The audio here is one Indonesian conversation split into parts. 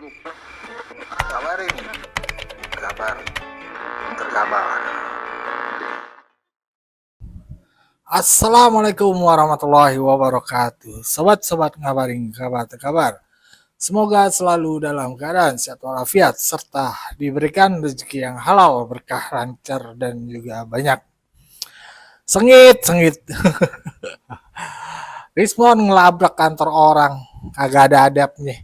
Kabar ini, kabar terkabar. Assalamualaikum warahmatullahi wabarakatuh. Sobat-sobat ngabaring kabar terkabar. Semoga selalu dalam keadaan sehat walafiat serta diberikan rezeki yang halal, berkah, lancar dan juga banyak. Sengit. Rismon ngelabrak kantor orang, kagak ada adabnya.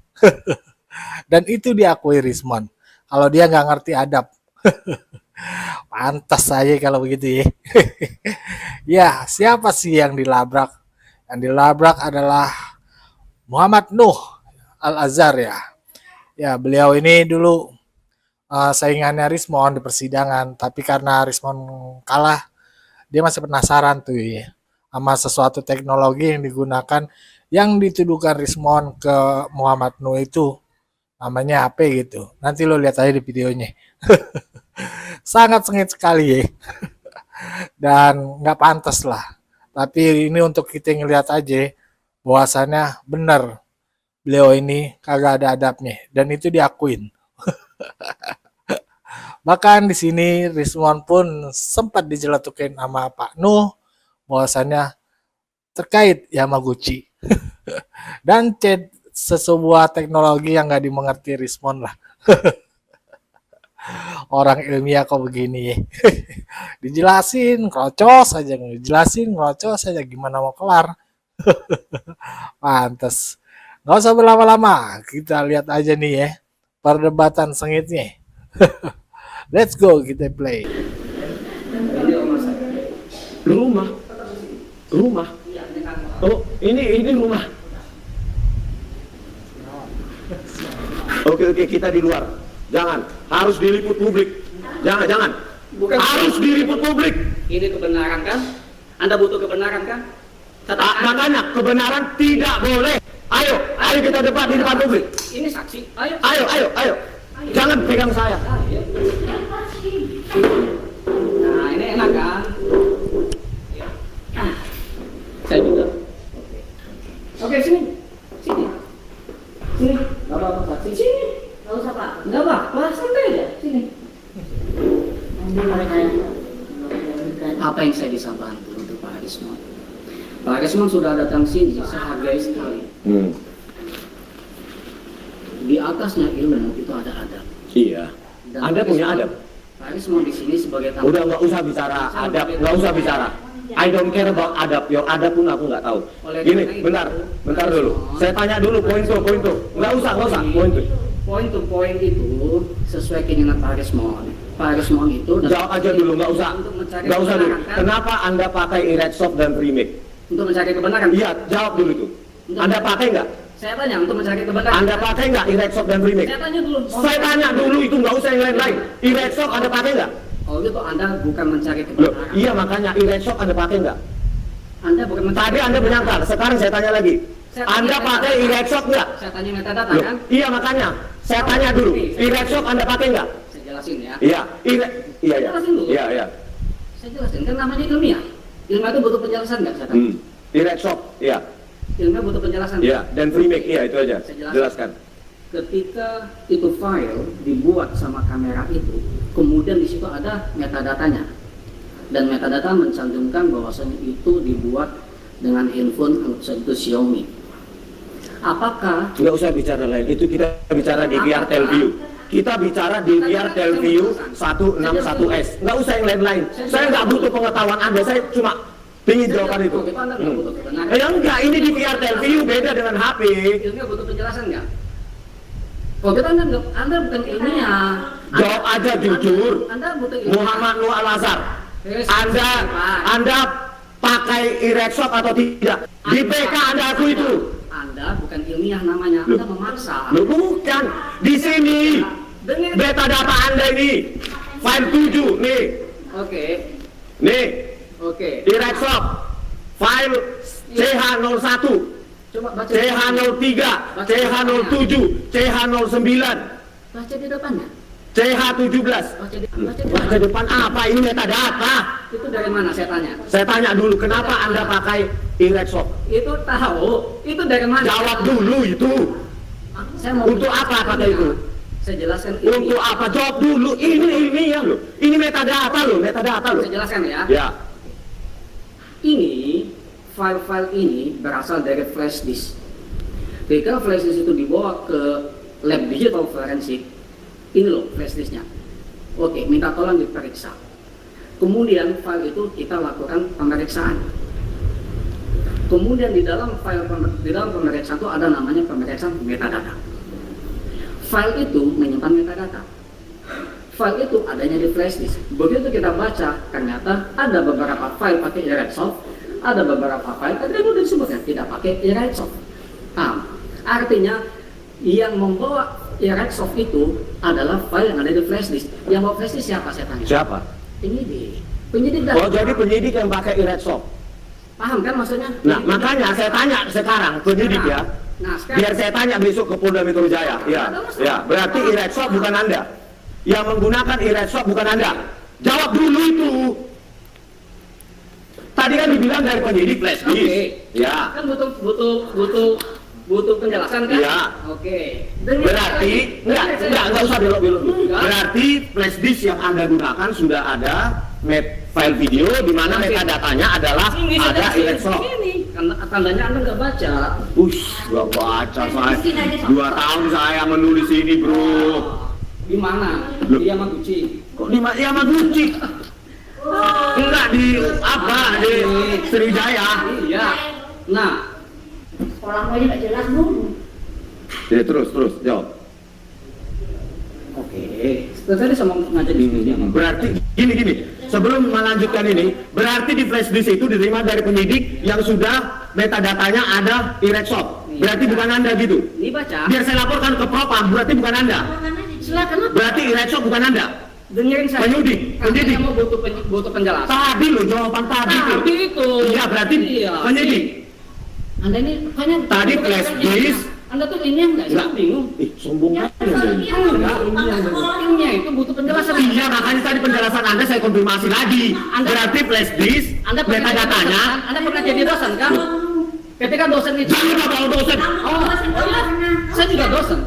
Dan itu diakui Rismon. Kalau dia nggak ngerti adab. Pantas aja kalau begitu ya. Ya, siapa sih yang dilabrak? Yang dilabrak adalah Muhammad Nuh Al-Azhar ya. Ya, beliau ini dulu saingannya Rismon di persidangan, tapi karena Rismon kalah, dia masih penasaran tuh ya sama sesuatu teknologi yang digunakan yang dituduhkan Rismon ke Muhammad Nuh itu namanya apa gitu. Nanti lo lihat aja di videonya. Sangat sengit sekali ya. Dan nggak pantas lah. Tapi ini untuk kita ngeliat aja bahwasannya benar beliau ini kagak ada adabnya dan itu diakuin. Bahkan di sini Rismon pun sempat dijeletukin sama Pak Nuh bahwasannya terkait Yamaguchi dan sebuah teknologi yang nggak dimengerti Rismon lah. Orang ilmiah kok begini ya. Dijelasin ngerocos aja gimana mau kelar. Pantes. Nggak usah berlama-lama, kita lihat aja nih ya perdebatan sengitnya. Let's go, kita play. Rumah. Oh, ini rumah. Oke, kita di luar. Jangan, harus diliput publik. Jangan. Bukan harus diliput publik. ini kebenaran kan? Anda butuh kebenaran kan? Makanya kebenaran tidak boleh. Ayo kita debat di depan publik. Ini saksi. Ayo. Jangan pegang saya. Nah, ini enak kan? Ya. Saya juga. Oke, sini. Sini. Gak apa-apa, saksi. Sini. Gak usah Pak. Enggak apa-apa, santai aja. Sini. Apa yang saya bisa bantu untuk Pak Rismon? Pak Rismon sudah datang sini, saya hargai sekali. Di atasnya ilmu itu ada adab. Iya. Dan Anda Pak punya Rismon- adab. Pak Rismon di sini sebagai tamu. Udah nggak usah bicara adab, nggak usah bicara. I don't care about adab. Your adab pun aku nggak tahu. Gini, bentar dulu. Saya tanya dulu poin tuh. Nggak usah poin tuh. Poin to poin itu sesuai keinginan Pak Rismon. Pak Rismon itu Jawab aja dulu, nggak usah dulu. kebenaran, kan? Kenapa Anda pakai Iresoft dan Remake? Untuk mencari kebenaran. Iya, jawab dulu itu. Anda pakai nggak? Saya tanya untuk mencari kebenaran. Anda pakai nggak Iresoft dan Remake? Saya tanya dulu. Saya tanya dulu itu, nggak usah yang lain-lain. Iresoft Anda pakai nggak? Oh gitu, Anda bukan mencari Loh, kebenaran. iya makanya Iresoft Anda pakai nggak? Anda bukan mencari. Tadi Anda menyangkal, sekarang saya tanya lagi. Saya tanya Anda metadata. pakai Iresoft nggak? Saya tanya metadata Loh, kan? iya makanya saya tanya dulu. Iresoft Anda pakai nggak? Saya jelasin ya. Iya. Jelasin dulu. Iya. Saya jelasin kan namanya ilmiah. Ilmiah itu butuh penjelasan nggak? Saya tanya. Iresoft, iya. Ilmiah butuh penjelasan. Iya, dan Remake, iya itu aja. Saya jelaskan. Jelaskan. Ketika itu file dibuat sama kamera itu, kemudian di situ ada metadatanya. Dan metadata mencantumkan bahwasanya itu dibuat dengan handphone itu Xiaomi. Apakah Nggak usah bicara lain, itu kita bicara di VR Telview. Kita bicara di VR Telview 161S. Nggak usah yang lain-lain. Saya nggak butuh pengetahuan Anda, saya cuma ingin jawaban itu. Itu Anda nggak butuh kebenaran. Ya enggak, ini di VR Telview beda dengan HP. Ilmiah butuh penjelasan nggak? Kalau kita Anda bukan ilmiah. Jawab aja jujur. Anda butuh ilmiah. Muhammad Nuh Al-Azhar, Anda pakai Iresoft atau tidak? Di PK Anda aku itu. Anda bukan ilmiah namanya. Anda memaksa. Loh, bukan. Di sini. Dengan Metadata Anda ini. File 7 nih. Oke. Nih, Oke. Iresoft. File CH01, Coba baca. CH03, CH07, CH09, Baca di depannya. CH17. Baca di Baca depan apa? Ini metadata. Itu dari mana saya tanya? Saya tanya dulu, kenapa Anda pakai Iresoft? Itu tahu. Itu dari mana? Jawab dulu itu. saya mau Untuk apa pakai itu? Saya jelaskan Untuk apa? Jawab dulu. Ini ilmiah loh. Ini metadata loh, metadata loh. Saya jelaskan ya. Ya. Ini file-file ini berasal dari flash disk. Ketika flash disk itu dibawa ke lab digital forensik, ini loh flash disknya. Oke, minta tolong diperiksa. Kemudian file itu kita lakukan pemeriksaan. Kemudian di dalam pemeriksaan itu ada namanya pemeriksaan metadata. File itu menyimpan metadata. File itu adanya di flash disk. Begitu kita baca, ternyata ada beberapa file pakai Eratsoft, ada beberapa file tadi udah disebutkan tidak pakai Eratsoft. Artinya yang membawa Eratsoft itu adalah file yang ada di flash disk. Yang bawa flash disk siapa saya tanya? Siapa? Penyidik Oh, jadi penyidik yang pakai Eratsoft. Paham kan maksudnya? Nah, makanya saya tanya sekarang penyidik ya. Nah, sekarang Biar saya tanya besok ke Polda Metro Jaya. Ya, ya. Berarti Eratsoft bukan Anda. Yang menggunakan Eratsoft bukan Anda. Jawab dulu itu. Tadi kan dibilang dari penyidik flash disk. Oke. Ya. Kan butuh penjelasan kan? Iya. Oke. Berarti enggak usah belok-belok dulu. Berarti flash disk yang Anda gunakan sudah ada file video di mana metadatanya adalah ada Eratsoft. Ini tandanya Anda nggak baca. Nggak baca saya. 2 tahun saya menulis ini, bro. Di mana? Loh. Di Yamaguchi. Kok di Yamaguchi? Enggak di apa? Di Sriwijaya. Iya. Nah, Sekolah aja nggak jelas dulu. Ya, terus jawab. oke. Tadi sama ngajak diskusi sama. Berarti gini. Sebelum melanjutkan ini, berarti di flash disk itu diterima dari penyidik yang sudah metadatanya ada Eratsoft. Berarti bukan Anda gitu. Ini baca. Biar saya laporkan ke Propam, berarti bukan Anda. Silakan. Berarti Eratsoft bukan Anda. Dengerin saya. Penyidik. Saya mau butuh penjelasan. Tadi loh jawaban tadi tuh. Tadi itu. Iya, berarti Iya. penyidik. Anda ini kayaknya Tadi flash disk. Anda tuh ini enggak? Saya bingung. Sombong Ya, banget ini. Ini itu butuh penjelasan. Iya, makanya tadi penjelasan Anda saya konfirmasi lagi. Berarti flash disk, Anda pernah metadatanya. Anda pernah jadi dosen kan? Ketika dosen itu. Jangan bawa dosen. Oh, iya. Saya juga dosen.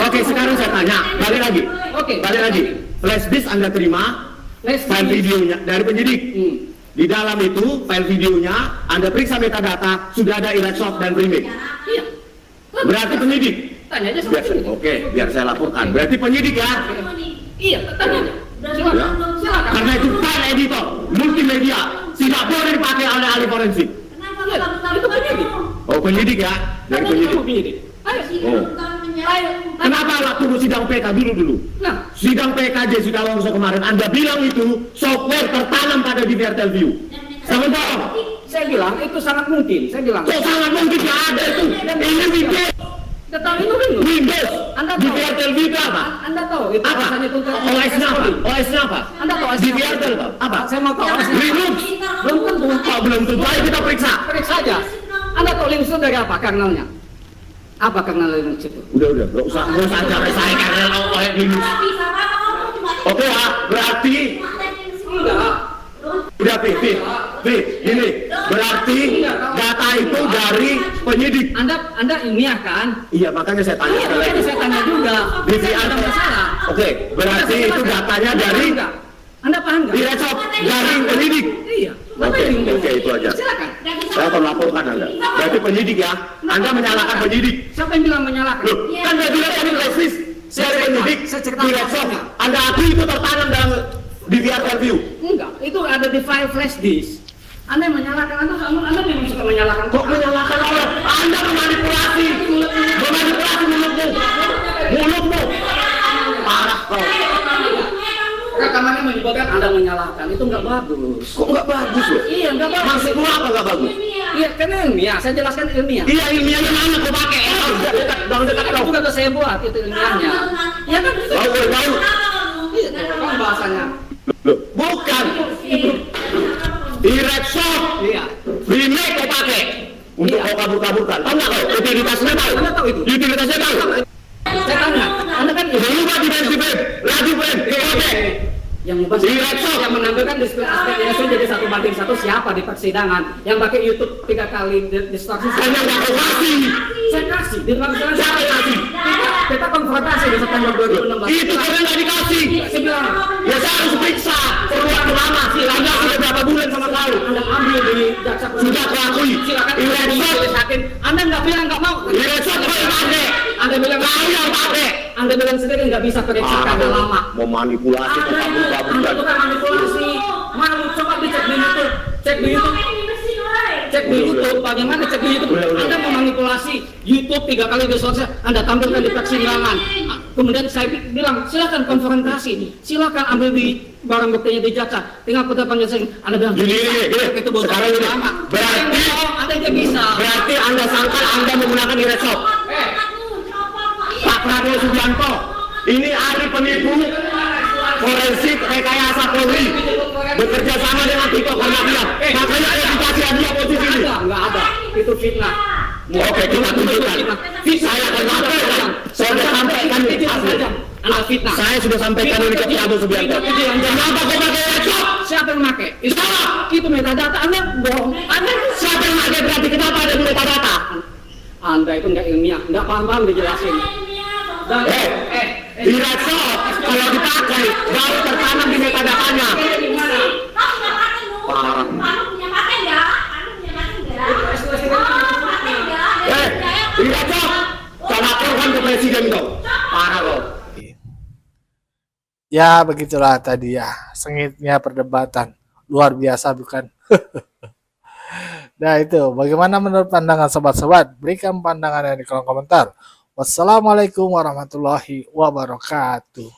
Oke, sekarang saya tanya, balik lagi. Oke. Balik lagi. Flash disk Anda terima, file videonya dari penyidik. Di dalam itu file videonya Anda periksa metadata, sudah ada Eratsoft dan Remake. Iya. Berarti penyidik. Tanya aja sama penyidik. Oke, biar saya laporkan. Berarti penyidik ya. Iya, tanya aja. Ya. Karena itu file editor, multimedia, tidak boleh dipakai oleh ahli forensik. Itu penyidik. Oh, penyidik ya, dari penyidik. Penyidik. Ayo. Oh. Ayo. Kenapa waktu sidang PK dulu? Nah, Sidang PKJ Sukawangso kemarin Anda bilang itu software tertanam pada DVR Telview. Sama bohong. saya bilang itu sangat mungkin. Saya bilang. Kok sangat mungkin nggak ada itu? Ini Windows. Tetapi itu Windows. Windows. Anda tahu. DVR Telview itu apa? Anda tahu itu Apa? rasanya itu OS-nya apa? OS-nya apa? Anda tahu DVR Telview apa? Saya mau tahu OS-nya. Linux. Belum tentu. Oh, belum tentu. Ayo kita periksa. Periksa saja. Anda tahu Linux itu dari apa kernelnya? Apa kernel Linux itu? Udah, nggak usah cari saya karena OS Linux. Oke ya, berarti Enggak. udah gini, berarti data itu dari penyidik. Anda ilmiah kan? Iya, makanya saya tanya Iya, sekali makanya lagi. saya tanya juga. DVR Ada masalah. Oke, berarti itu datanya dari Anda paham nggak? Eratsoft dari penyidik. Iya. Oke, itu aja. Silakan. Saya akan laporkan Anda. Berarti penyidik ya, Anda menyalahkan penyidik. Siapa yang bilang menyalahkan? Loh, kan saya bilang tadi resis dari penyidik saya cerita. Eratsoft. Anda akui itu tertanam dalam DVR Telview. Enggak, itu ada di file flash disk. Anda yang menyalahkan, Anda memang suka menyalahkan. Kok menyalahkan Allah? Anda memanipulasi mulutmu. Parah kau. Rekamannya menyebutkan Anda menyalahkan, itu nggak bagus. Kok nggak bagus loh? Iya, nggak bagus. Maksudmu apa nggak bagus? Iya, karena ilmiah. Saya jelaskan ilmiah. Iya, ilmiahnya mana kau pakai? Jangan dekat Itu kau. juga saya buat itu ilmiahnya. Iya kan? Tahu. Iya, kan bahasanya. Loh, bukan. Eratsoft. Iya. Remake kau pakai untuk Iya. kau kabur-kaburkan. Tahu nggak kau? Utilitasnya tahu. Anda tahu itu? Utilitasnya tahu. Saya tanya, Anda kan Udah lupa dimensi frame, lagi frame, oke. yang membahas Eratsoft. yang menampilkan display aspek ISO jadi 1:1 siapa di persidangan yang pakai YouTube 3 kali distorsi Hanya nggak kau kasih. saya kasih di dalam Siapa yang kasih? konfrontasi di September 2016. Itu karena nggak dikasih. Saya bilang, Ya saya harus periksa. Perlu waktu lama. Anda sudah berapa bulan sama kau? Anda ambil di jaksa penuntut Sudah kuakui. silakan Ini Anda resort. majelis hakim. Anda nggak bilang nggak mau. Ini resort kau yang pakai. Anda bilang Kau yang pakai. Anda bilang sendiri nggak bisa periksa karena lama. Memanipulasi Anda tentang itu melakukan manipulasi. Mana coba dicek di YouTube, cek di YouTube. Cek di YouTube, bagaimana cek di YouTube? Udah. Anda memanipulasi YouTube 3 kali di selesai, Anda tampilkan di persidangan. Kemudian saya bilang, silakan konfrontasi, silakan ambil di barang buktinya di jaksa. Tinggal pada penjelasan, Anda bilang, Gini. itu bodoh. Sekarang ini, lama. berarti Anda tidak bisa. Berarti Anda sangka Anda menggunakan e-resop. Pak Prabowo Subianto, ini ahli penipu forensik rekayasa Polri bekerja sama dengan Tito Karnavian. Makanya reputasi dia posisi ini. Nggak ada, itu fitnah. Oke, kita tunjukkan. Saya akan sampaikan. Saya sudah sampaikan ini. Anda fitnah. Saya sudah sampaikan ini ke Prabowo Subianto. Kenapa kau pakai e-resop? Siapa yang pakai? Itu metadata. Anda bohong. Anda Siapa yang pakai berarti kenapa ada di metadata? Anda itu nggak ilmiah, nggak paham-paham dijelasin. Dan E-resop kalau dipakai baru tertanam di metadatanya. Parah. E-resop laporkan ke presiden dong. Parah loh. Ya begitulah tadi ya, sengitnya perdebatan luar biasa bukan? Nah itu, bagaimana menurut pandangan sobat-sobat? Berikan pandangannya di kolom komentar. Wassalamualaikum warahmatullahi wabarakatuh.